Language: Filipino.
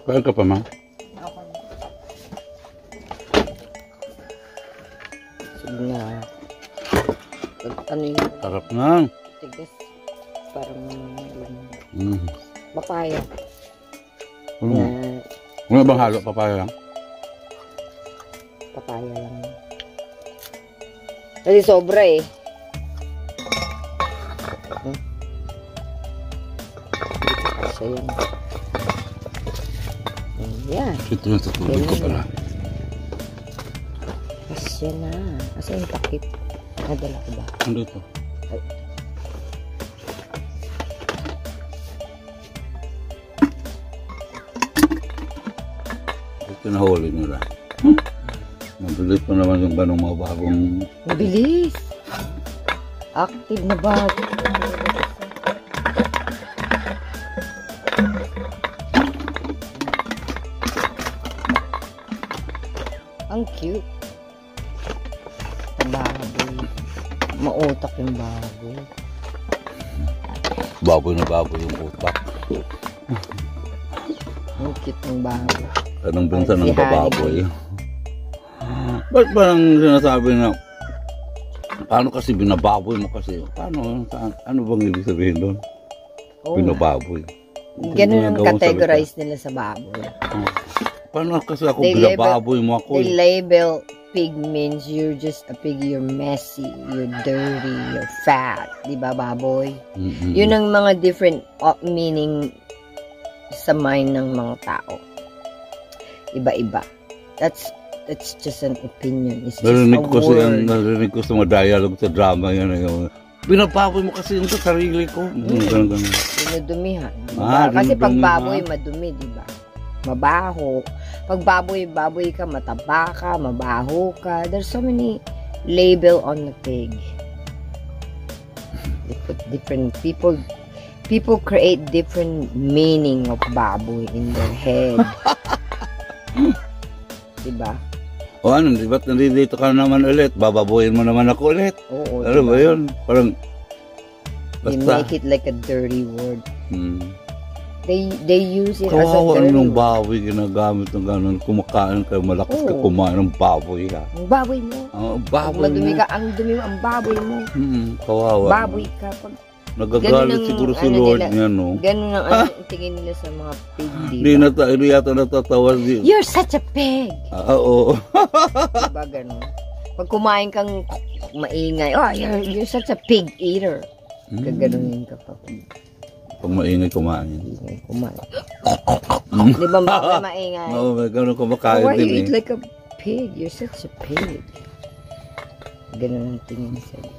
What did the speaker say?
Kaya ka pa, ma? Ako. Sige na. Ano yung Sarap nga. tigas? Parang Mm. papaya. Mm. Ano bang halo? Papaya lang? Papaya lang. Kasi sobra eh. Kasi yan. Ayan. Ito yung sa tubig ko pala. Asya na. Asa yung takip? Nadala ko ba? Ano ito? Ay. Ito nahuli nila. Mabilis pa naman yung ganong mga bagong... Mabilis. Active na ba? Ang cute. Baboy. Mautak yung baboy. Baboy na baboy yung utak. Ang cute ng baboy. Anong binsa ng bababoy? Ba't parang sinasabi na paano kasi binababoy mo kasi? Paano? Ano bang ibig sabihin doon? Oh, Binababoy. ganun ang categorize nila sa baboy. Paano kasi ako binababoy mo ako? They label pig means you're just a pig, you're messy, you're dirty, you're fat. Diba, baboy? Yun ang mga different meaning sa mind ng mga tao. Iba-iba. That's just an opinion. It's just Narinig a ko word. narinig ko sa mga dialogue sa drama yan. Binababoy mo kasi yung sa sarili ko. Ganun. Dinudumihan. Diba? Kasi pag baboy, madumi, diba? Mabaho. Pag baboy ka, mataba ka, mabaho ka. There's so many label on the pig. They put different people create different meaning of baboy in their head. Diba? O ano, di ba't nandito ka naman ulit? Bababoyin mo naman ako ulit. Oo, Ano diba? ba yun? Parang, They make it like a dirty word. They use it as a kawawa dirty ng word. baboy ginagamit ng gano'n. Kumakain kayo, malakas ka kumain ng baboy ha. Ang baboy mo. Ang Pag baboy madumi mo. ka, ang dumi mo, ang baboy mo. Kawawa. Baboy ka. Pag Nagagalit siguro si Lord niya, no? ganun ang tingin nila sa mga pig, Hindi yata natatawa si... You're such a pig! Oo. Diba ganun? Pag kumain kang maingay, oh, you're such a pig eater. Gaganunin ka pa. Pag maingay kumain. Kumain. Di ba ba maingay? Oo, may gano'n kumakain Why din you eh. eat like a pig? You're such a pig. Ganun ang tingin sa'yo.